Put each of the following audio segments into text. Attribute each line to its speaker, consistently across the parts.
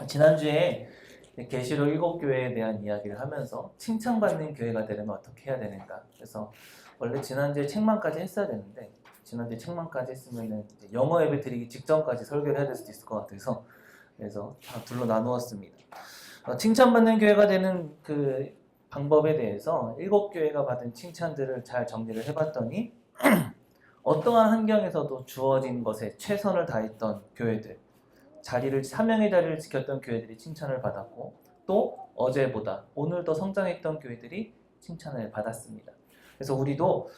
Speaker 1: 지난주에 계시록 7교회에 대한 이야기를 하면서 칭찬받는 교회가 되려면 어떻게 해야 되는가. 그래서 원래 지난주에 책망까지 했어야 되는데 지난주에 책망까지 했으면 이제 영어 예배 드리기 직전까지 설교를 해야 될 수도 있을 것 같아서 그래서 다 둘로 나누었습니다. 칭찬받는 교회가 되는 그 방법에 대해서 7교회가 받은 칭찬들을 잘 정리를 해봤더니 어떠한 환경에서도 주어진 것에 최선을 다했던 교회들, 사명의 자리를 지켰던 교회들이 칭찬을 받았고, 또 어제보다 오늘 더 성장했던 교회들이 칭찬을 받았습니다. 그래서 우리도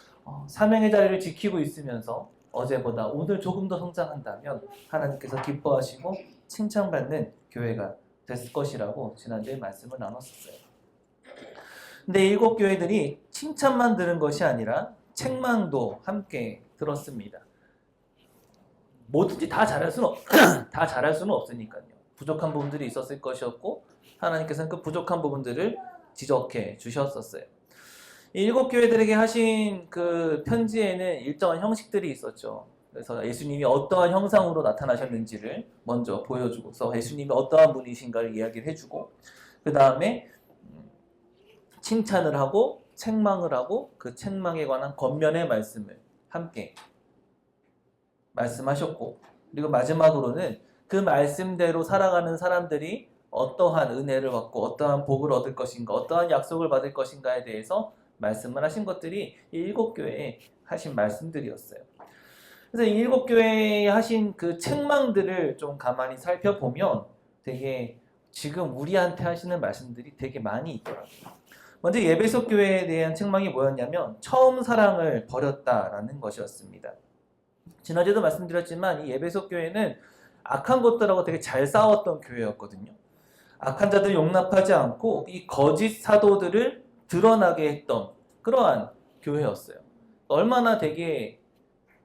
Speaker 1: 사명의 자리를 지키고 있으면서 어제보다 오늘 조금 더 성장한다면 하나님께서 기뻐하시고 칭찬받는 교회가 됐을 것이라고 지난주에 말씀을 나눴었어요. 근데 7교회들이 칭찬만 들은 것이 아니라 책망도 함께 들었습니다. 뭐든지 다 잘할 수는 없으니까요. 부족한 부분들이 있었을 것이었고 하나님께서는 그 부족한 부분들을 지적해 주셨었어요. 이 7교회들에게 하신 그 편지에는 일정한 형식들이 있었죠. 그래서 예수님이 어떠한 형상으로 나타나셨는지를 먼저 보여주고서 예수님이 어떠한 분이신가를 이야기를 해주고 그 다음에 칭찬을 하고 책망을 하고 그 책망에 관한 겉면의 말씀을 함께 말씀하셨고, 그리고 마지막으로는 그 말씀대로 살아가는 사람들이 어떠한 은혜를 받고 어떠한 복을 얻을 것인가, 어떠한 약속을 받을 것인가에 대해서 말씀을 하신 것들이 이 7교회에 하신 말씀들이었어요. 그래서 이 7교회에 하신 그 책망들을 좀 가만히 살펴보면 되게 지금 우리한테 하시는 말씀들이 되게 많이 있더라고요. 먼저 에베소 교회에 대한 책망이 뭐였냐면 처음 사랑을 버렸다라는 것이었습니다. 지난주에도 말씀드렸지만 이 에베소 교회는 악한 것들하고 되게 잘 싸웠던 교회였거든요. 악한 자들 용납하지 않고 이 거짓 사도들을 드러나게 했던 그러한 교회였어요. 얼마나 되게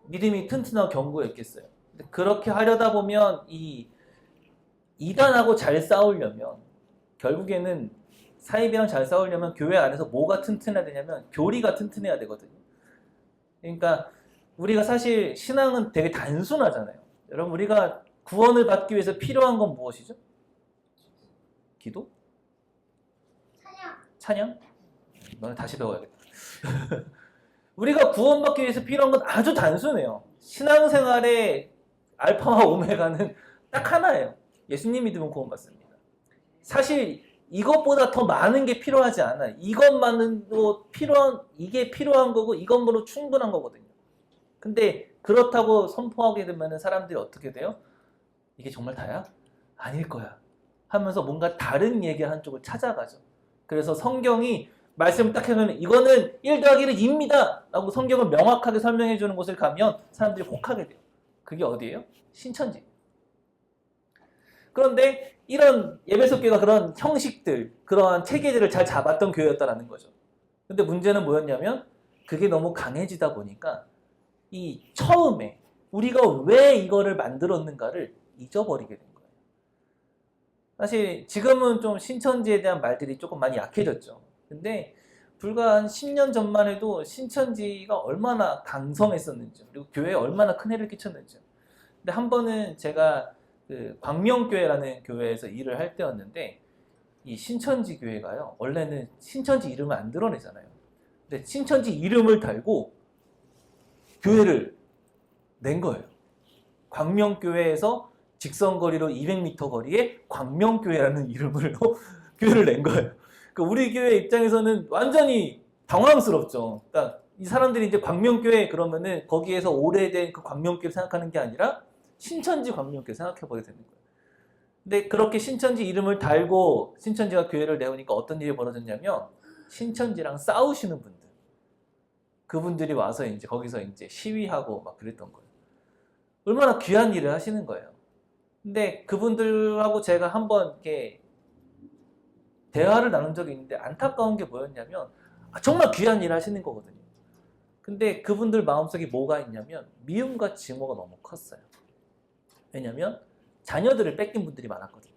Speaker 1: 믿음이 튼튼하고 견고했겠어요. 그렇게 하려다 보면 이 이단하고 잘 싸우려면 결국에는 사이비랑 잘 싸우려면 교회 안에서 뭐가 튼튼해야 되냐면 교리가 튼튼해야 되거든요. 그러니까 우리가 사실 신앙은 되게 단순하잖아요. 여러분 우리가 구원을 받기 위해서 필요한 건 무엇이죠? 기도? 찬양? 너는 다시 배워야겠다. 우리가 구원받기 위해서 필요한 건 아주 단순해요. 신앙생활의 알파와 오메가는 딱 하나예요. 예수님 믿으면 구원받습니다. 사실 이것보다 더 많은 게 필요하지 않아요. 이것만으로 이게 필요한 거고 이것만으로 충분한 거거든요. 근데 그렇다고 선포하게 되면 사람들이 어떻게 돼요? 이게 정말 다야? 아닐 거야. 하면서 뭔가 다른 얘기 한쪽을 찾아가죠. 그래서 성경이 말씀을 딱 해놓으면 이거는 1 더하기는 2입니다. 라고 성경을 명확하게 설명해 주는 곳을 가면 사람들이 혹하게 돼요. 그게 어디예요? 신천지. 그런데 이런 에베소 교회가 그런 형식들, 그러한 체계들을 잘 잡았던 교회였다는 거죠. 근데 문제는 뭐였냐면 그게 너무 강해지다 보니까 이 처음에 우리가 왜 이거를 만들었는가를 잊어버리게 된 거예요. 사실 지금은 좀 신천지에 대한 말들이 조금 많이 약해졌죠. 근데 불과 한 10년 전만 해도 신천지가 얼마나 강성했었는지 그리고 교회에 얼마나 큰 해를 끼쳤는지. 근데 한 번은 제가 그 광명교회라는 교회에서 일을 할 때였는데 이 신천지 교회가요. 원래는 신천지 이름을 안 드러내잖아요. 근데 신천지 이름을 달고 교회를 낸 거예요. 광명교회에서 직선거리로 200m 거리에 광명교회라는 이름으로 교회를 낸 거예요. 그러니까 우리 교회 입장에서는 완전히 당황스럽죠. 그러니까 이 사람들이 이제 광명교회 그러면은 거기에서 오래된 그 광명교회 생각하는 게 아니라 신천지 광명교회 생각해보게 되는 거예요. 근데 그렇게 신천지 이름을 달고 신천지가 교회를 내오니까 어떤 일이 벌어졌냐면 신천지랑 싸우시는 분들 그분들이 와서 이제 거기서 이제 시위하고 막 그랬던 거예요. 얼마나 귀한 일을 하시는 거예요. 근데 그분들하고 제가 한번 이렇게 대화를 나눈 적이 있는데 안타까운 게 뭐였냐면 정말 귀한 일을 하시는 거거든요. 근데 그분들 마음속에 뭐가 있냐면 미움과 증오가 너무 컸어요. 왜냐면 자녀들을 뺏긴 분들이 많았거든요.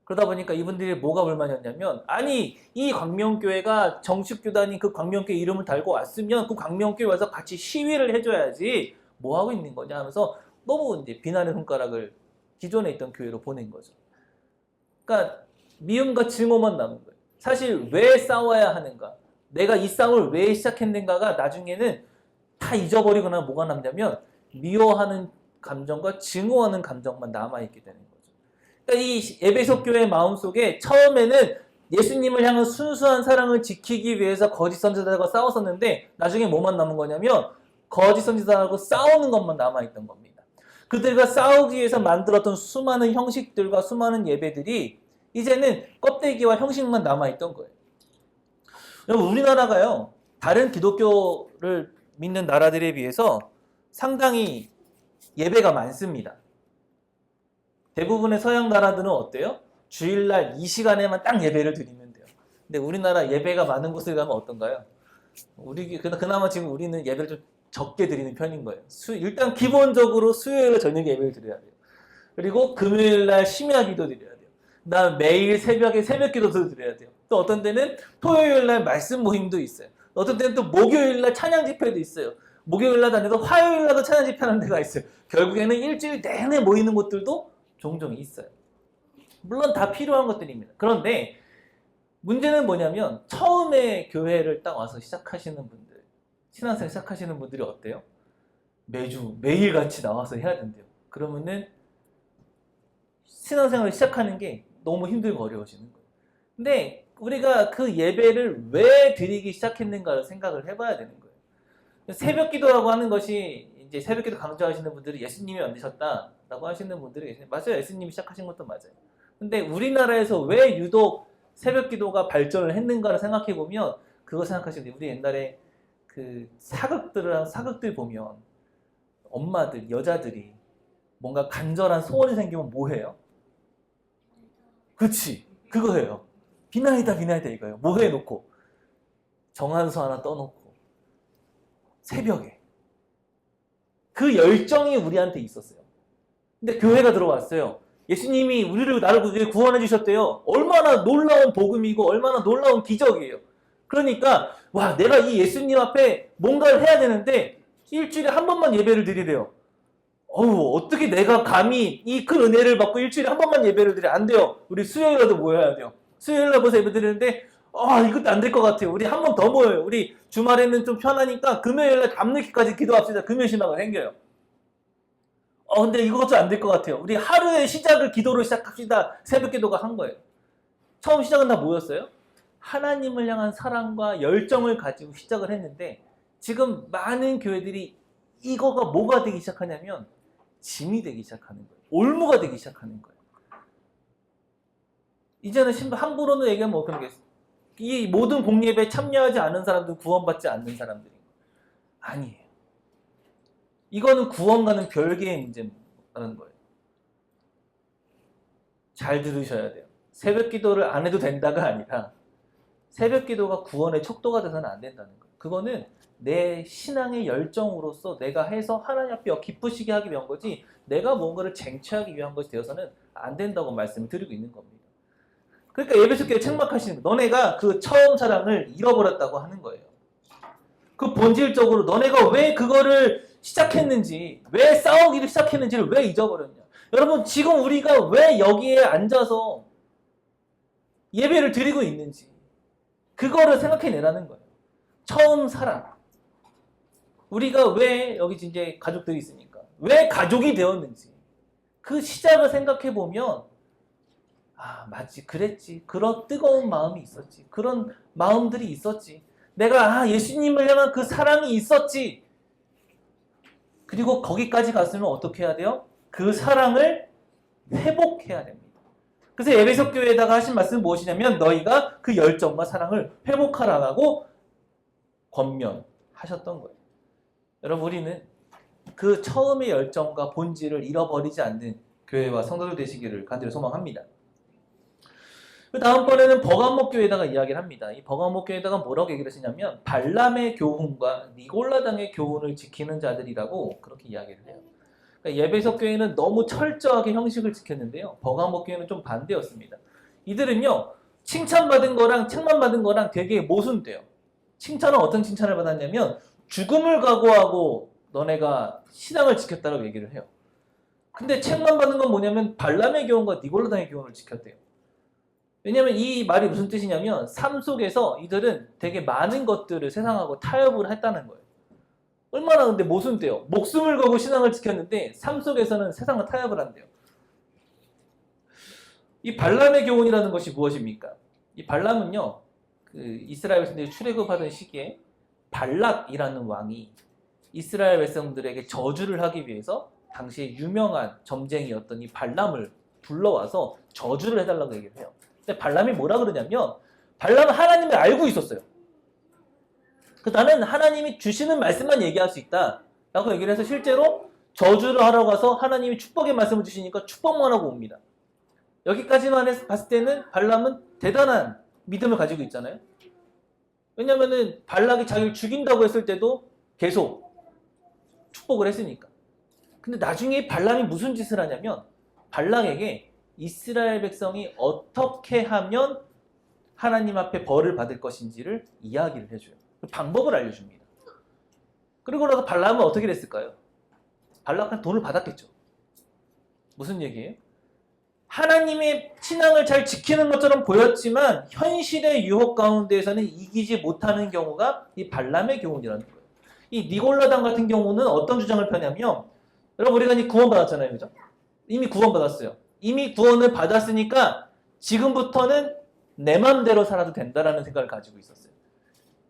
Speaker 1: 그러다 보니까 이분들이 뭐가 불만이었냐면 아니 이 광명교회가 정식교단이 그 광명교회 이름을 달고 왔으면 그 광명교회 와서 같이 시위를 해줘야지 뭐하고 있는 거냐 하면서 너무 이제 비난의 손가락을 기존에 있던 교회로 보낸 거죠. 그러니까 미움과 증오만 남은 거예요. 사실 왜 싸워야 하는가? 내가 이 싸움을 왜 시작했는가가 나중에는 다 잊어버리거나 뭐가 남냐면 미워하는 감정과 증오하는 감정만 남아있게 되는 거죠. 그러니까 이 에베소 교회 마음속에 처음에는 예수님을 향한 순수한 사랑을 지키기 위해서 거짓 선지자들과 싸웠었는데 나중에 뭐만 남은 거냐면 거짓 선지자들하고 싸우는 것만 남아있던 겁니다. 그들과 싸우기 위해서 만들었던 수많은 형식들과 수많은 예배들이 이제는 껍데기와 형식만 남아있던 거예요. 여러분, 우리나라가요, 다른 기독교를 믿는 나라들에 비해서 상당히 예배가 많습니다. 대부분의 서양 나라들은 어때요? 주일날 이 시간에만 딱 예배를 드리면 돼요. 근데 우리나라 예배가 많은 곳에 가면 어떤가요? 그나마 지금 우리는 예배를 좀 적게 드리는 편인 거예요. 일단 기본적으로 수요일에 저녁에 예배를 드려야 돼요. 그리고 금요일날 심야 기도 드려야 돼요. 그다음 매일 새벽에 새벽 기도도 드려야 돼요. 또 어떤 데는 토요일날 말씀 모임도 있어요. 어떤 데는 또 목요일날 찬양 집회도 있어요. 목요일날 다녀도 화요일날도 찬양 집회하는 데가 있어요. 결국에는 일주일 내내 모이는 곳들도 종종 있어요. 물론 다 필요한 것들입니다. 그런데 문제는 뭐냐면 처음에 교회를 딱 와서 시작하시는 분들, 신앙생활 시작하시는 분들이 어때요? 매일 같이 나와서 해야 된대요. 그러면은 신앙생활을 시작하는 게 너무 힘들고 어려워지는 거예요. 근데 우리가 그 예배를 왜 드리기 시작했는가를 생각을 해봐야 되는 거예요. 새벽 기도라고 하는 것이 이제 새벽 기도 강조하시는 분들이 예수님이 만드셨다라고 하시는 분들이 계세요. 맞아요. 예수님이 시작하신 것도 맞아요. 근데 우리나라에서 왜 유독 새벽 기도가 발전을 했는가를 생각해 보면 그거 생각하시는데 우리 옛날에 그 사극들 보면 엄마들, 여자들이 뭔가 간절한 소원이 생기면 뭐 해요? 그치, 그거 해요. 비나이다 이거예요. 뭐 해놓고 정한수 하나 떠놓고 새벽에 그 열정이 우리한테 있었어요. 근데 교회가 들어왔어요. 예수님이 나를 구원해 주셨대요. 얼마나 놀라운 복음이고 얼마나 놀라운 기적이에요. 그러니까 와, 내가 이 예수님 앞에 뭔가를 해야 되는데 일주일에 한 번만 예배를 드리래요. 어떻게 내가 감히 이 큰 은혜를 받고 일주일에 한 번만 예배를 드려? 안 돼요. 우리 수요일에도 모여야 돼요. 수요일에 모여서 예배 드리는데 이것도 안 될 것 같아요. 우리 한 번 더 모여요. 우리 주말에는 좀 편하니까 금요일에 밤늦게까지 기도합시다. 금요 신화가 생겨요. 근데 이것도 안 될 것 같아요. 우리 하루의 시작을 기도로 시작합시다. 새벽 기도가 한 거예요. 처음 시작은 다 뭐였어요? 하나님을 향한 사랑과 열정을 가지고 시작을 했는데 지금 많은 교회들이 이거가 뭐가 되기 시작하냐면 짐이 되기 시작하는 거예요. 올무가 되기 시작하는 거예요. 이제는 함부로는 얘기하면 뭐 그런 게 이 모든 공예배에 참여하지 않은 사람들은 구원받지 않는 사람들인 거예요. 아니에요. 이거는 구원과는 별개의 문제라는 거예요. 잘 들으셔야 돼요. 새벽 기도를 안 해도 된다가 아니라 새벽 기도가 구원의 척도가 돼서는 안 된다는 거예요. 그거는 내 신앙의 열정으로서 내가 해서 하나님 앞에 기쁘시게 하기 위한 거지 내가 뭔가를 쟁취하기 위한 것이 되어서는 안 된다고 말씀을 드리고 있는 겁니다. 그러니까 에베소 교회 책망하시는 거예요. 너네가 그 처음 사랑을 잃어버렸다고 하는 거예요. 그 본질적으로 너네가 왜 그거를 시작했는지, 왜 싸우기를 시작했는지를 왜 잊어버렸냐. 여러분, 지금 우리가 왜 여기에 앉아서 예배를 드리고 있는지 그거를 생각해내라는 거예요. 처음 사랑. 우리가 왜 여기 이제 가족들이 있으니까 왜 가족이 되었는지 그 시작을 생각해보면 맞지, 그랬지, 그런 뜨거운 마음이 있었지, 그런 마음들이 있었지, 내가 예수님을 향한 그 사랑이 있었지. 그리고 거기까지 갔으면 어떻게 해야 돼요? 그 사랑을 회복해야 됩니다. 그래서 에베소 교회에다가 하신 말씀은 무엇이냐면 너희가 그 열정과 사랑을 회복하라고 권면하셨던 거예요. 여러분, 우리는 그 처음의 열정과 본질을 잃어버리지 않는 교회와 성도들 되시기를 간절히 소망합니다. 그 다음번에는 버가모 교회에다가 이야기를 합니다. 이 버가모 교회에다가 뭐라고 얘기를 하시냐면 발람의 교훈과 니골라당의 교훈을 지키는 자들이라고 그렇게 이야기를 해요. 그러니까 에베소 교회는 너무 철저하게 형식을 지켰는데요. 버가모 교회는 좀 반대였습니다. 이들은요, 칭찬받은 거랑 책만 받은 거랑 되게 모순돼요. 칭찬은 어떤 칭찬을 받았냐면, 죽음을 각오하고 너네가 신앙을 지켰다고 얘기를 해요. 근데 책만 받은 건 뭐냐면, 발람의 교훈과 니골라당의 교훈을 지켰대요. 왜냐면 이 말이 무슨 뜻이냐면 삶 속에서 이들은 되게 많은 것들을 세상하고 타협을 했다는 거예요. 얼마나 근데 모순돼요. 목숨을 걸고 신앙을 지켰는데 삶 속에서는 세상과 타협을 한대요. 이 발람의 교훈이라는 것이 무엇입니까? 이 발람은요, 그 이스라엘 백성들이 출애굽하던 시기에 발락이라는 왕이 이스라엘 백성들에게 저주를 하기 위해서 당시 유명한 점쟁이였던 이 발람을 불러와서 저주를 해달라고 얘기를 해요. 근데 발람이 뭐라 그러냐면 발람은 하나님을 알고 있었어요. 나는 하나님이 주시는 말씀만 얘기할 수 있다 라고 얘기를 해서 실제로 저주를 하러 가서 하나님이 축복의 말씀을 주시니까 축복만 하고 옵니다. 여기까지만 봤을 때는 발람은 대단한 믿음을 가지고 있잖아요. 왜냐면은 발락이 자기를 죽인다고 했을 때도 계속 축복을 했으니까. 근데 나중에 발람이 무슨 짓을 하냐면 발락에게 이스라엘 백성이 어떻게 하면 하나님 앞에 벌을 받을 것인지를 이야기를 해줘요. 방법을 알려줍니다. 그리고 나서 발람은 어떻게 됐을까요? 발락은 돈을 받았겠죠. 무슨 얘기예요? 하나님의 신앙을 잘 지키는 것처럼 보였지만 현실의 유혹 가운데에서는 이기지 못하는 경우가 이 발람의 교훈이라는 거예요. 이 니골라당 같은 경우는 어떤 주장을 펴냐면 여러분 우리가 이제 구원받았잖아요. 그죠? 이미 구원받았어요. 이미 구원을 받았으니까 지금부터는 내 맘대로 살아도 된다라는 생각을 가지고 있었어요.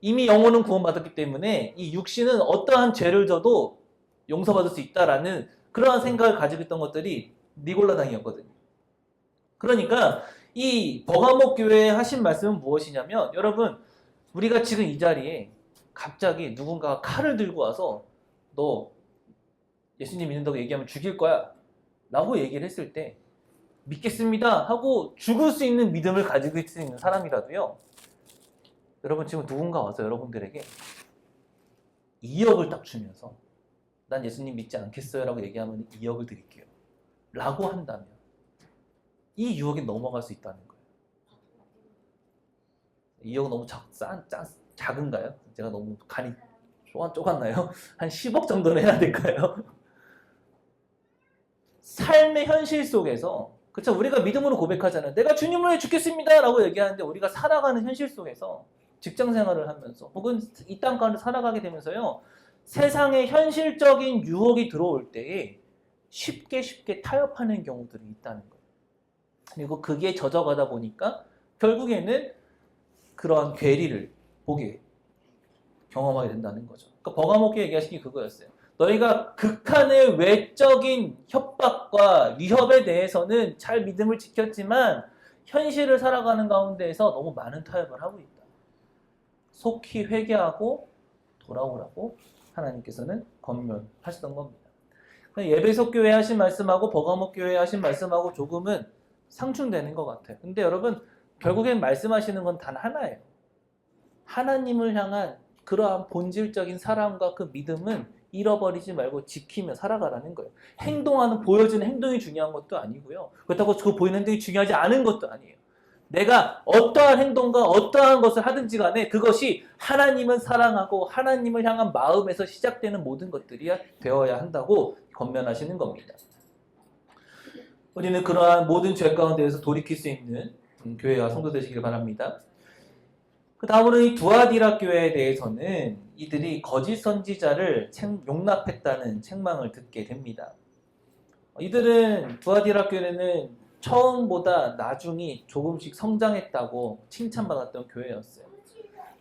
Speaker 1: 이미 영혼은 구원받았기 때문에 이 육신은 어떠한 죄를 져도 용서받을 수 있다라는 그러한 생각을 가지고 있던 것들이 니골라당이었거든요. 그러니까 이 버가목 교회에 하신 말씀은 무엇이냐면 여러분 우리가 지금 이 자리에 갑자기 누군가가 칼을 들고 와서 너 예수님 믿는다고 얘기하면 죽일 거야 라고 얘기를 했을 때 믿겠습니다 하고 죽을 수 있는 믿음을 가지고 있는 사람이라도요, 여러분 지금 누군가 와서 여러분들에게 2억을 딱 주면서 난 예수님 믿지 않겠어요 라고 얘기하면 2억을 드릴게요 라고 한다면 이 유혹에 넘어갈 수 있다는 거예요. 2억은 너무 작은가요? 제가 너무 간이 쪼갔나요? 한 10억 정도는 해야 될까요? 삶의 현실 속에서, 그쵸? 우리가 믿음으로 고백하잖아요. 내가 주님을 위해 죽겠습니다 라고 얘기하는데 우리가 살아가는 현실 속에서 직장 생활을 하면서 혹은 이 땅 가운데 살아가게 되면서요, 세상의 현실적인 유혹이 들어올 때에 쉽게 타협하는 경우들이 있다는 거예요. 그리고 그게 젖어가다 보니까 결국에는 그러한 괴리를 경험하게 된다는 거죠. 그러니까 버가목이 얘기하신 게 그거였어요. 너희가 극한의 외적인 협박과 위협에 대해서는 잘 믿음을 지켰지만 현실을 살아가는 가운데에서 너무 많은 타협을 하고 있다. 속히 회개하고 돌아오라고 하나님께서는 권면하시던 겁니다. 예배소 교회 하신 말씀하고 버가목 교회 하신 말씀하고 조금은 상충되는 것 같아요. 근데 여러분 결국엔 말씀하시는 건 단 하나예요. 하나님을 향한 그러한 본질적인 사랑과 그 믿음은 잃어버리지 말고 지키며 살아가라는 거예요. 보여지는 행동이 중요한 것도 아니고요. 그렇다고 그 보이는 행동이 중요하지 않은 것도 아니에요. 내가 어떠한 행동과 어떠한 것을 하든지 간에 그것이 하나님을 사랑하고 하나님을 향한 마음에서 시작되는 모든 것들이 되어야 한다고 권면하시는 겁니다. 우리는 그러한 모든 죄 가운데에서 돌이킬 수 있는 교회와 성도 되시길 바랍니다. 그 다음으로 이 두아디라 교회에 대해서는 이들이 거짓 선지자를 용납했다는 책망을 듣게 됩니다. 이들은 두아디라 교회는 처음보다 나중이 조금씩 성장했다고 칭찬받았던 교회였어요.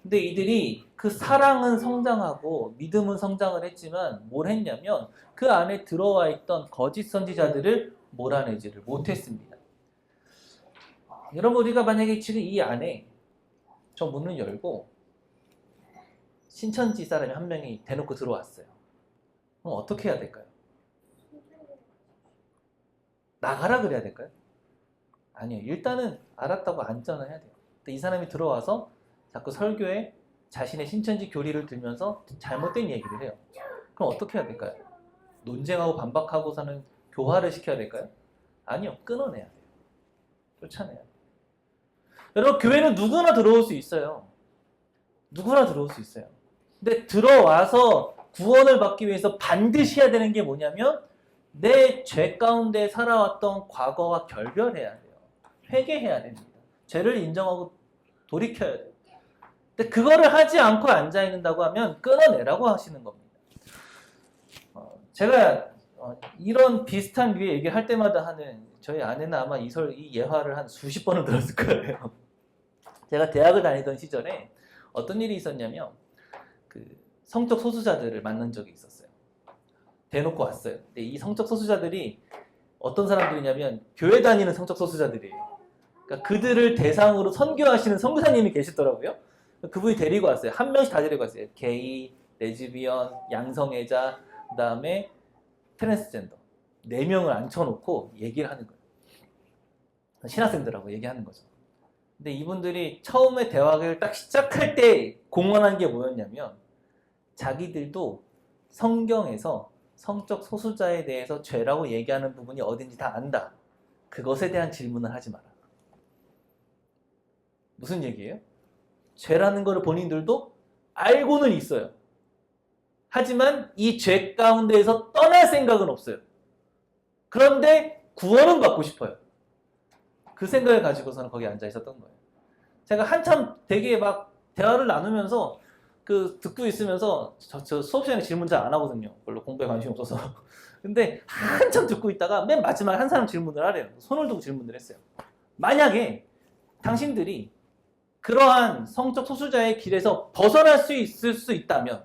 Speaker 1: 근데 이들이 그 사랑은 성장하고 믿음은 성장을 했지만 뭘 했냐면 그 안에 들어와 있던 거짓 선지자들을 몰아내지를 못했습니다. 여러분 우리가 만약에 지금 이 안에 저 문을 열고 신천지 사람이 한 명이 대놓고 들어왔어요. 그럼 어떻게 해야 될까요? 나가라 그래야 될까요? 아니요. 일단은 알았다고 안전을 해야 돼요. 근데 이 사람이 들어와서 자꾸 설교에 자신의 신천지 교리를 들면서 잘못된 얘기를 해요. 그럼 어떻게 해야 될까요? 논쟁하고 반박하고서는 교화를 시켜야 될까요? 아니요. 끊어내야 돼요. 쫓아내야 돼요. 여러분 교회는 누구나 들어올 수 있어요. 누구나 들어올 수 있어요. 근데 들어와서 구원을 받기 위해서 반드시 해야 되는 게 뭐냐면 내 죄 가운데 살아왔던 과거와 결별해야 돼요. 회개해야 됩니다. 죄를 인정하고 돌이켜야 돼요. 근데 그거를 하지 않고 앉아 있는다고 하면 끊어내라고 하시는 겁니다. 제가 이런 비슷한 류의 얘기를 할 때마다 하는 저희 아내는 아마 이 예화를 한 수십 번은 들었을 거예요. 제가 대학을 다니던 시절에 어떤 일이 있었냐면 그 성적 소수자들을 만난 적이 있었어요. 대놓고 왔어요. 근데 이 성적 소수자들이 어떤 사람들이냐면 교회 다니는 성적 소수자들이에요. 그러니까 그들을 대상으로 선교하시는 선교사님이 계시더라고요. 그분이 데리고 왔어요. 한 명씩 다 데리고 왔어요. 게이, 레즈비언, 양성애자, 그 다음에 트랜스젠더 4명을 앉혀놓고 얘기를 하는 거예요. 신학생들하고 얘기하는 거죠. 근데 이분들이 처음에 대화를 딱 시작할 때 공언한 게 뭐였냐면 자기들도 성경에서 성적 소수자에 대해서 죄라고 얘기하는 부분이 어딘지 다 안다. 그것에 대한 질문을 하지 마라. 무슨 얘기예요? 죄라는 거를 본인들도 알고는 있어요. 하지만 이 죄 가운데에서 떠날 생각은 없어요. 그런데 구원은 받고 싶어요. 그 생각을 가지고서는 거기 앉아 있었던 거예요. 제가 한참 되게 막 대화를 나누면서 듣고 있으면서 저 수업 시간에 질문 잘 안 하거든요. 별로 공부에 관심이 없어서. 근데 한참 듣고 있다가 맨 마지막에 한 사람 질문을 하래요. 손을 두고 질문을 했어요. 만약에 당신들이 그러한 성적 소수자의 길에서 벗어날 수 있을 수 있다면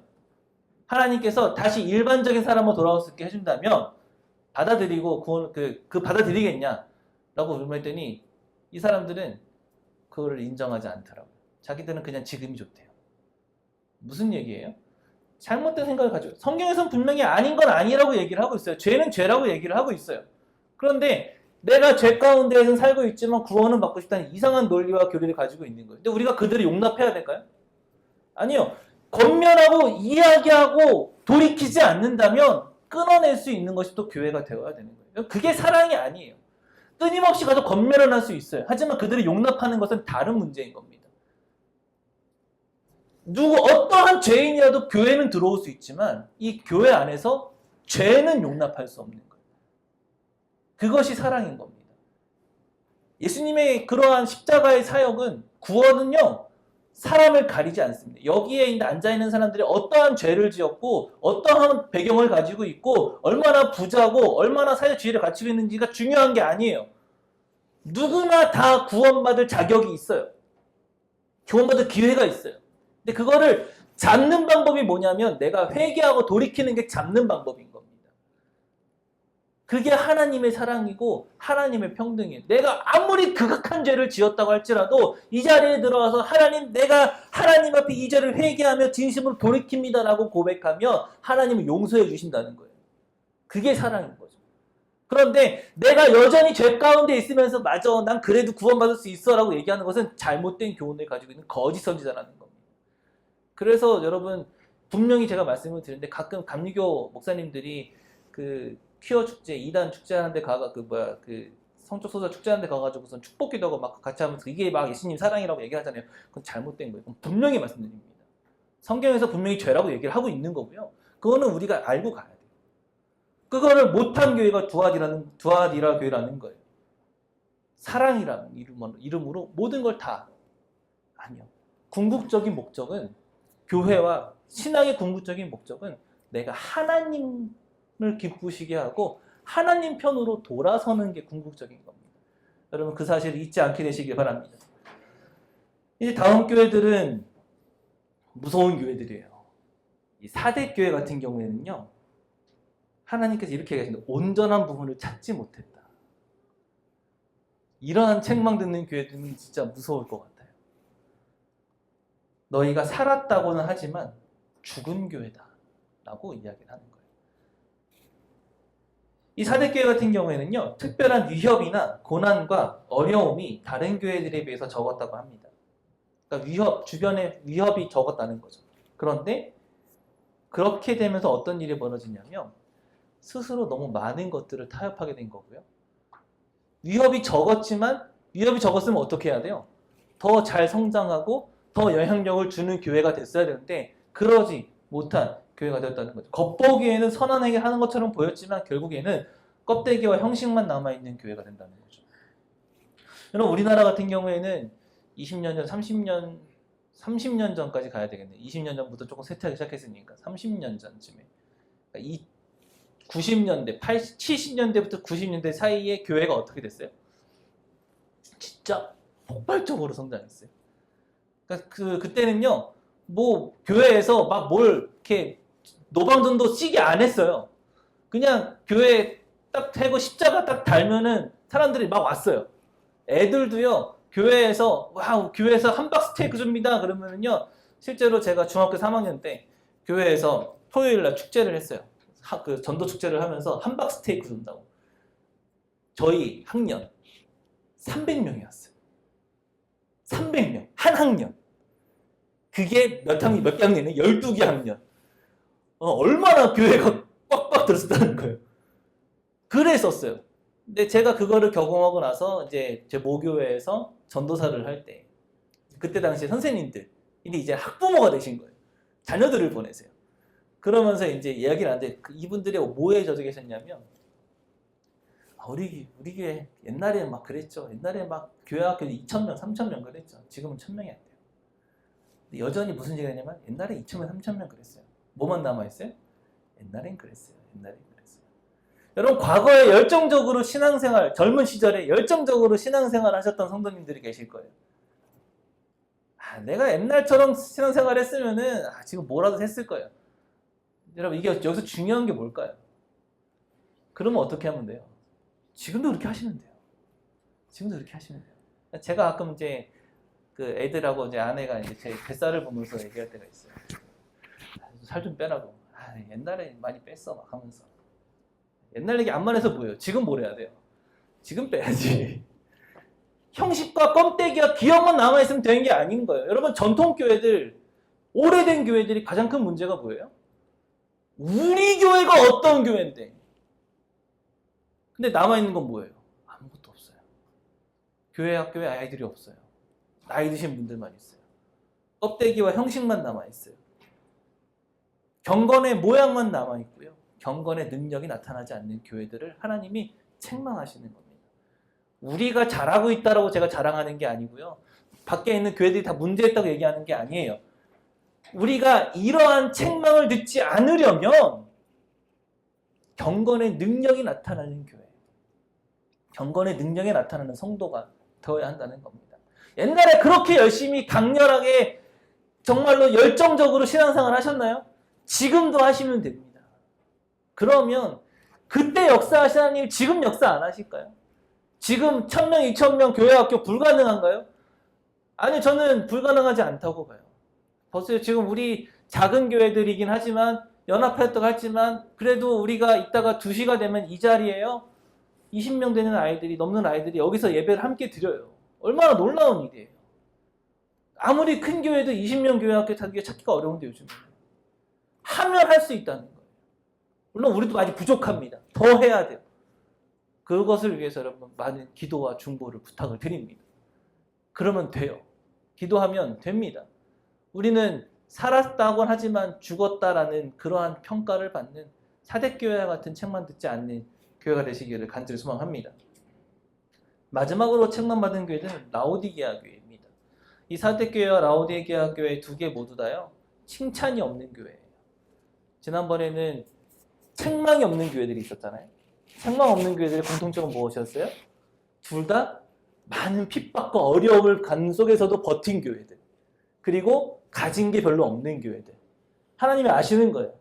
Speaker 1: 하나님께서 다시 일반적인 사람으로 돌아올 수 있게 해준다면 받아들이고 받아들이겠냐라고 물어봤더니 이 사람들은 그거를 인정하지 않더라고요. 자기들은 그냥 지금이 좋대요. 무슨 얘기예요? 잘못된 생각을 가지고 성경에서는 분명히 아닌 건 아니라고 얘기를 하고 있어요. 죄는 죄라고 얘기를 하고 있어요. 그런데 내가 죄 가운데에는 살고 있지만 구원은 받고 싶다는 이상한 논리와 교리를 가지고 있는 거예요. 근데 우리가 그들을 용납해야 될까요? 아니요. 권면하고 이야기하고 돌이키지 않는다면 끊어낼 수 있는 것이 또 교회가 되어야 되는 거예요. 그게 사랑이 아니에요. 끊임없이 가서 권면을 할 수 있어요. 하지만 그들을 용납하는 것은 다른 문제인 겁니다. 어떠한 죄인이라도 교회는 들어올 수 있지만 이 교회 안에서 죄는 용납할 수 없는 거예요. 그것이 사랑인 겁니다. 예수님의 그러한 십자가의 사역은 구원은요. 사람을 가리지 않습니다. 여기에 앉아있는 사람들이 어떠한 죄를 지었고 어떠한 배경을 가지고 있고 얼마나 부자고 얼마나 사회 지위를 갖추고 있는지가 중요한 게 아니에요. 누구나 다 구원받을 자격이 있어요. 구원받을 기회가 있어요. 근데 그거를 잡는 방법이 뭐냐면 내가 회개하고 돌이키는 게 잡는 방법인 겁니다. 그게 하나님의 사랑이고 하나님의 평등이에요. 내가 아무리 극악한 죄를 지었다고 할지라도 이 자리에 들어와서 하나님, 내가 하나님 앞에 이 죄를 회개하며 진심으로 돌이킵니다 라고 고백하며 하나님을 용서해 주신다는 거예요. 그게 사랑인 거죠. 그런데 내가 여전히 죄 가운데 있으면서 맞아, 난 그래도 구원받을 수 있어 라고 얘기하는 것은 잘못된 교훈을 가지고 있는 거짓 선지자라는 겁니다. 그래서 여러분 분명히 제가 말씀을 드리는데 가끔 감리교 목사님들이 퀴어 축제, 2단 축제하는 데 성적 소수자 축제하는 데 가가지고선 축복기도 하고 막 같이 하면서 이게 막 예수님 사랑이라고 얘기하잖아요. 그건 잘못된 거예요. 분명히 말씀드립니다. 성경에서 분명히 죄라고 얘기를 하고 있는 거고요. 그거는 우리가 알고 가야 돼요. 그거를 못한 교회가 두아디라 교회라는 거예요. 사랑이라는 이름으로 모든 걸 다 아니요. 궁극적인 목적은 교회와 신앙의 궁극적인 목적은 내가 하나님을 기쁘시게 하고 하나님 편으로 돌아서는 게 궁극적인 겁니다. 여러분 그 사실을 잊지 않게 되시길 바랍니다. 이제 다음 교회들은 무서운 교회들이에요. 이 사대 교회 같은 경우에는요. 하나님께서 이렇게 얘기하시는데 온전한 부분을 찾지 못했다. 이러한 책망 듣는 교회들은 진짜 무서울 것 같아요. 너희가 살았다고는 하지만 죽은 교회다 라고 이야기를 하는 거예요. 이 사대교회 같은 경우에는요. 특별한 위협이나 고난과 어려움이 다른 교회들에 비해서 적었다고 합니다. 그러니까 주변에 위협이 적었다는 거죠. 그런데 그렇게 되면서 어떤 일이 벌어지냐면 스스로 너무 많은 것들을 타협하게 된 거고요. 위협이 적었으면 어떻게 해야 돼요? 더 잘 성장하고 더 영향력을 주는 교회가 됐어야 되는데 그러지 못한 교회가 되었다는 거죠. 겉보기에는 선한 행위를 하는 것처럼 보였지만 결국에는 껍데기와 형식만 남아있는 교회가 된다는 거죠. 여러분 우리나라 같은 경우에는 20년 전, 30년 전까지 가야 되겠네. 20년 전부터 조금 쇠퇴하기 시작했으니까 30년 전쯤에. 그러니까 90년대, 70년대부터 90년대 사이에 교회가 어떻게 됐어요? 진짜 폭발적으로 성장했어요. 그러니까 그때는요, 뭐 교회에서 막 뭘 이렇게 노방전도 시기 안 했어요. 그냥 교회 딱 대고 십자가 딱 달면은 사람들이 막 왔어요. 애들도요, 교회에서 와우, 교회에서 함박 스테이크 줍니다. 그러면은요, 실제로 제가 중학교 3학년 때 교회에서 토요일 날 축제를 했어요. 그 전도 축제를 하면서 함박 스테이크 준다고. 저희 학년 300명이었어요. 300명. 한 학년. 그게 몇 학년이네? 12개 학년. 얼마나 교회가 꽉꽉 들었다는 거예요. 그랬었어요. 근데 제가 그거를 경험하고 나서 이제 제 모교회에서 전도사를 할 때, 그때 당시에 선생님들이 이제 학부모가 되신 거예요. 자녀들을 보내세요. 그러면서 이제 이야기를 하는데 이분들이 뭐에 젖어 계셨냐면, 우리 교회 옛날에 막 그랬죠. 옛날에 막 교회 학교 2,000명, 3,000명 그랬죠. 지금은 1,000명이 안 돼요. 근데 여전히 무슨 얘기가 있냐면 옛날에 2,000명, 3,000명 그랬어요. 뭐만 남아있어요? 옛날엔 그랬어요. 옛날엔 그랬어요. 여러분 과거에 열정적으로 신앙생활, 젊은 시절에 열정적으로 신앙생활 하셨던 성도님들이 계실 거예요. 내가 옛날처럼 신앙생활 했으면은 지금 뭐라도 했을 거예요. 여러분 이게 여기서 중요한 게 뭘까요? 그러면 어떻게 하면 돼요? 지금도 그렇게 하시면 돼요. 지금도 그렇게 하시면 돼요. 제가 가끔 이제 그 애들하고 이제 아내가 이제 제 뱃살을 보면서 얘기할 때가 있어요. 살 좀 빼라고. 옛날에 많이 뺐어 막 하면서. 옛날 얘기 암만 해서 뭐예요? 지금 뭘 해야 돼요? 지금 빼야지. 형식과 껌떼기와 기억만 남아있으면 되는 게 아닌 거예요. 여러분 전통교회들, 오래된 교회들이 가장 큰 문제가 뭐예요? 우리 교회가 어떤 교회인데 근데 남아있는 건 뭐예요? 아무것도 없어요. 교회 학교에 아이들이 없어요. 나이 드신 분들만 있어요. 껍데기와 형식만 남아있어요. 경건의 모양만 남아있고요. 경건의 능력이 나타나지 않는 교회들을 하나님이 책망하시는 겁니다. 우리가 잘하고 있다라고 제가 자랑하는 게 아니고요. 밖에 있는 교회들이 다 문제있다고 얘기하는 게 아니에요. 우리가 이러한 책망을 듣지 않으려면 경건의 능력이 나타나는 교회, 경건의 능력이 나타나는 성도가 되어야 한다는 겁니다. 옛날에 그렇게 열심히 강렬하게 정말로 열정적으로 신앙생활 하셨나요? 지금도 하시면 됩니다. 그러면 그때 역사하신 하나님 지금 역사 안 하실까요? 지금 1,000명, 2,000명 교회 학교 불가능한가요? 아니 저는 불가능하지 않다고 봐요. 벌써 지금 우리 작은 교회들이긴 하지만 연합회도 하지만 그래도 우리가 이따가 2시가 되면 이 자리에요. 20명 되는 아이들이 넘는 아이들이 여기서 예배를 함께 드려요. 얼마나 놀라운 일이에요. 아무리 큰 교회도 20명 교회 학교 찾기가 어려운데 요즘은. 하면 할 수 있다는 거예요. 물론 우리도 아직 부족합니다. 더 해야 돼요. 그것을 위해서 여러분 많은 기도와 중보를 부탁을 드립니다. 그러면 돼요. 기도하면 됩니다. 우리는 살았다곤 하지만 죽었다라는 그러한 평가를 받는 사대교회와 같은 책만 듣지 않는 교회가 되시기를 간절히 소망합니다. 마지막으로 책망받은 교회는 라오디게아 교회입니다. 이 사대교회와 라오디게아 교회 두 개 모두 다요. 칭찬이 없는 교회예요. 지난번에는 책망이 없는 교회들이 있었잖아요. 책망 없는 교회들의 공통점은 무엇이었어요? 둘 다 많은 핍박과 어려움을 간 속에서도 버틴 교회들. 그리고 가진 게 별로 없는 교회들. 하나님이 아시는 거예요.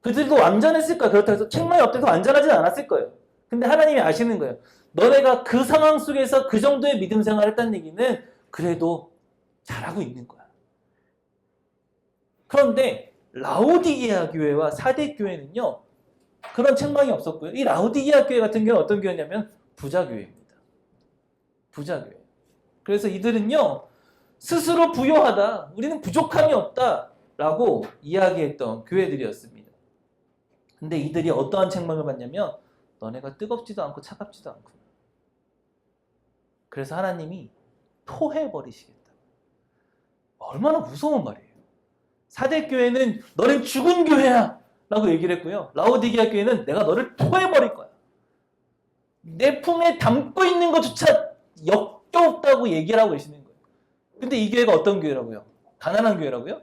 Speaker 1: 그들도 완전했을 거예요. 그렇다고 해서 책망이 없다고 완전하진 않았을 거예요. 근데 하나님이 아시는 거예요. 너네가 그 상황 속에서 그 정도의 믿음 생활을 했다는 얘기는 그래도 잘하고 있는 거야. 그런데 라오디게아 교회와 사대 교회는요. 그런 책망이 없었고요. 이 라오디게아 교회 같은 경우는 어떤 교회냐면 부자 교회입니다. 부자 교회. 그래서 이들은요. 스스로 부유하다. 우리는 부족함이 없다. 라고 이야기했던 교회들이었습니다. 근데 이들이 어떠한 책망을 받냐면 너네가 뜨겁지도 않고 차갑지도 않고 그래서 하나님이 토해버리시겠다. 얼마나 무서운 말이에요. 사대교회는 너는 죽은 교회야 라고 얘기를 했고요. 라오디게아 교회는 내가 너를 토해버릴 거야. 내 품에 담고 있는 것조차 역겨울 없다고 얘기를 하고 계시는 거예요. 근데 이 교회가 어떤 교회라고요? 가난한 교회라고요?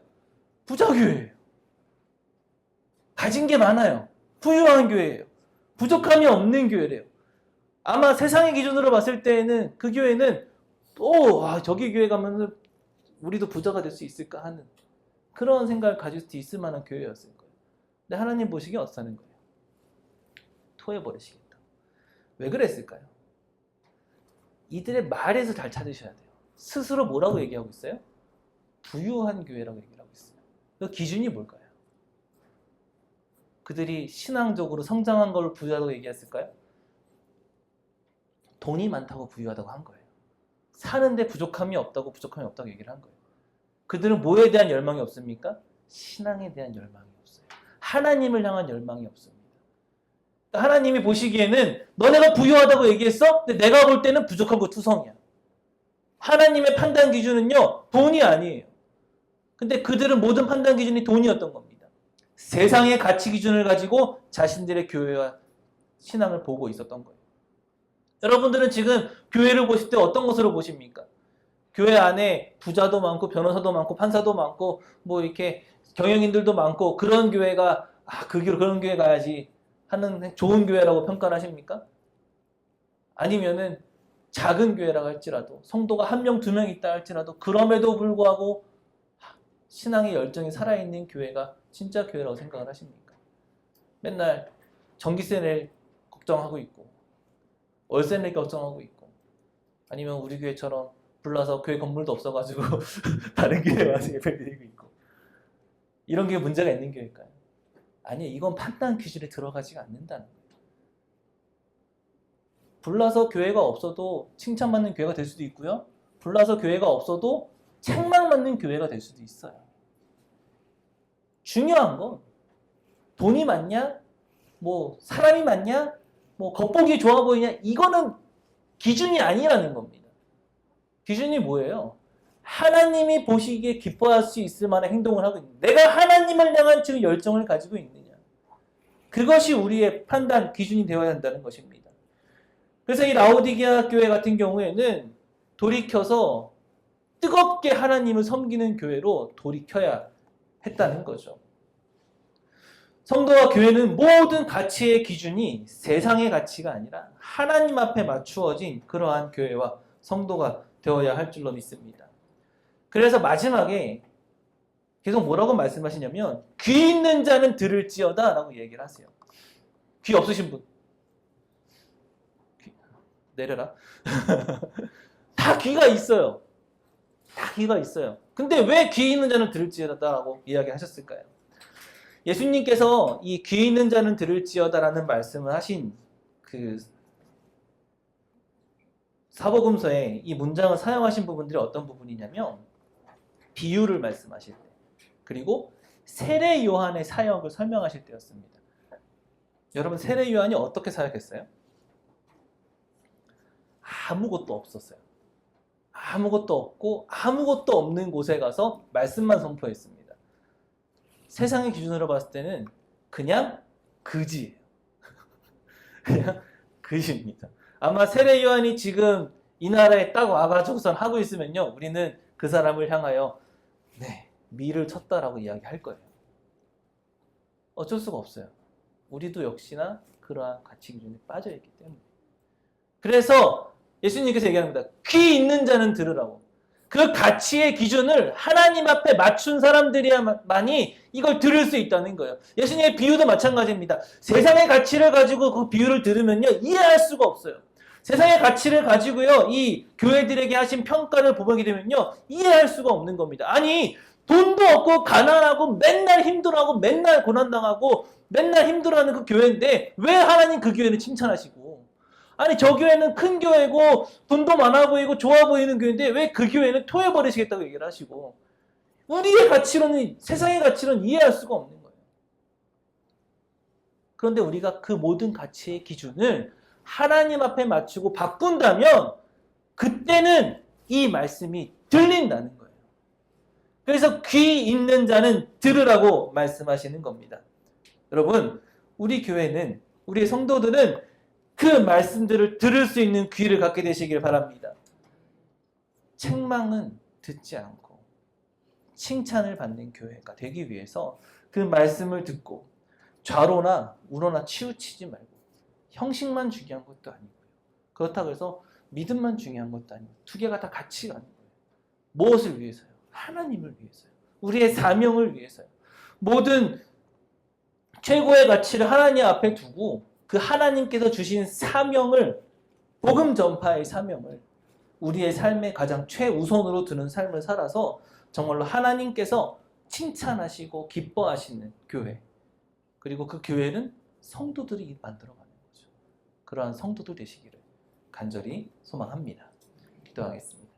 Speaker 1: 부자 교회예요. 가진 게 많아요. 부유한 교회예요. 부족함이 없는 교회래요. 아마 세상의 기준으로 봤을 때에는 그 교회는 저기 교회 가면 우리도 부자가 될 수 있을까 하는 그런 생각을 가질 수 있을 만한 교회였을 거예요. 근데 하나님 보시기에 어떠는 거예요? 토해버리시겠다. 왜 그랬을까요? 이들의 말에서 잘 찾으셔야 돼요. 스스로 뭐라고 얘기하고 있어요? 부유한 교회라고 얘기를 하고 있어요. 그 기준이 뭘까요? 그들이 신앙적으로 성장한 걸 부유하다고 얘기했을까요? 돈이 많다고 부유하다고 한 거예요. 사는데 부족함이 없다고 얘기를 한 거예요. 그들은 뭐에 대한 열망이 없습니까? 신앙에 대한 열망이 없어요. 하나님을 향한 열망이 없습니다. 하나님이 보시기에는 너네가 부유하다고 얘기했어? 근데 내가 볼 때는 부족한 거 투성이야. 하나님의 판단 기준은요, 돈이 아니에요. 근데 그들은 모든 판단 기준이 돈이었던 겁니다. 세상의 가치 기준을 가지고 자신들의 교회와 신앙을 보고 있었던 거예요. 여러분들은 지금 교회를 보실 때 어떤 것으로 보십니까? 교회 안에 부자도 많고 변호사도 많고 판사도 많고 뭐 이렇게 경영인들도 많고 그런 교회가 그런 교회 가야지 하는 좋은 교회라고 평가를 하십니까? 아니면은 작은 교회라고 할지라도 성도가 1명, 2명 있다 할지라도 그럼에도 불구하고 신앙의 열정이 살아있는 교회가 진짜 교회라고 생각을 하십니까? 맨날 전기세 낼 걱정하고 있고 월세 낼 걱정하고 있고 아니면 우리 교회처럼 불나서 교회 건물도 없어가지고 다른 교회에 와서 예배 드리고 있고 이런 게 문제가 있는 교회일까요? 아니에요. 이건 판단 기준에 들어가지가 않는다는 거예요. 불나서 교회가 없어도 칭찬받는 교회가 될 수도 있고요. 불나서 교회가 없어도 책망받는 교회가 될 수도 있어요. 중요한 건 돈이 많냐? 뭐 사람이 많냐? 뭐 겉보기 좋아 보이냐? 이거는 기준이 아니라는 겁니다. 기준이 뭐예요? 하나님이 보시기에 기뻐할 수 있을 만한 행동을 하고 있는 내가 하나님을 향한 지금 열정을 가지고 있느냐. 그것이 우리의 판단 기준이 되어야 한다는 것입니다. 그래서 이 라오디게아 교회 같은 경우에는 돌이켜서 뜨겁게 하나님을 섬기는 교회로 돌이켜야 했다는 거죠. 성도와 교회는 모든 가치의 기준이 세상의 가치가 아니라 하나님 앞에 맞추어진 그러한 교회와 성도가 되어야 할 줄로 믿습니다. 그래서 마지막에 계속 뭐라고 말씀하시냐면 귀 있는 자는 들을지어다 라고 얘기를 하세요. 귀 없으신 분 내려라. 다 귀가 있어요. 다 귀가 있어요. 근데 왜 귀 있는 자는 들을지어다 라고 이야기하셨을까요? 예수님께서 이 귀 있는 자는 들을지어다 라는 말씀을 하신 그 사복음서에 이 문장을 사용하신 부분들이 어떤 부분이냐면 비유를 말씀하실 때 그리고 세례 요한의 사역을 설명하실 때였습니다. 여러분 세례 요한이 어떻게 사역했어요? 아무것도 없었어요. 아무것도 없고 아무것도 없는 곳에 가서 말씀만 선포했습니다. 세상의 기준으로 봤을 때는 그냥 그지예요. 그냥 그지입니다. 아마 세례 요한이 지금 이 나라에 딱 와가지고선 하고 있으면요, 우리는 그 사람을 향하여 미를 쳤다라고 이야기할 거예요. 어쩔 수가 없어요. 우리도 역시나 그러한 가치 기준에 빠져 있기 때문에. 그래서 예수님께서 얘기합니다. 귀 있는 자는 들으라고. 그 가치의 기준을 하나님 앞에 맞춘 사람들이야만이 이걸 들을 수 있다는 거예요. 예수님의 비유도 마찬가지입니다. 세상의 가치를 가지고 그 비유를 들으면요, 이해할 수가 없어요. 세상의 가치를 가지고요, 이 교회들에게 하신 평가를 보게 되면요, 이해할 수가 없는 겁니다. 아니, 돈도 없고 가난하고 맨날 힘들어하고 맨날 고난당하고 맨날 힘들어하는 그 교회인데 왜 하나님 그 교회를 칭찬하시고, 아니 저 교회는 큰 교회고 돈도 많아 보이고 좋아 보이는 교회인데 왜 그 교회는 토해버리시겠다고 얘기를 하시고, 우리의 가치로는, 세상의 가치로는 이해할 수가 없는 거예요. 그런데 우리가 그 모든 가치의 기준을 하나님 앞에 맞추고 바꾼다면 그때는 이 말씀이 들린다는 거예요. 그래서 귀 있는 자는 들으라고 말씀하시는 겁니다. 여러분, 우리 교회는, 우리 성도들은 그 말씀들을 들을 수 있는 귀를 갖게 되시길 바랍니다. 책망은 듣지 않고 칭찬을 받는 교회가 되기 위해서 그 말씀을 듣고 좌로나 우로나 치우치지 말고 형식만 중요한 것도 아니고요. 그렇다고 해서 믿음만 중요한 것도 아니고 두 개가 다 같이 가는 거예요. 무엇을 위해서요? 하나님을 위해서요. 우리의 사명을 위해서요. 모든 최고의 가치를 하나님 앞에 두고 그 하나님께서 주신 사명을, 복음 전파의 사명을 우리의 삶의 가장 최우선으로 두는 삶을 살아서 정말로 하나님께서 칭찬하시고 기뻐하시는 교회, 그리고 그 교회는 성도들이 만들어가는 거죠. 그러한 성도들 되시기를 간절히 소망합니다. 기도하겠습니다.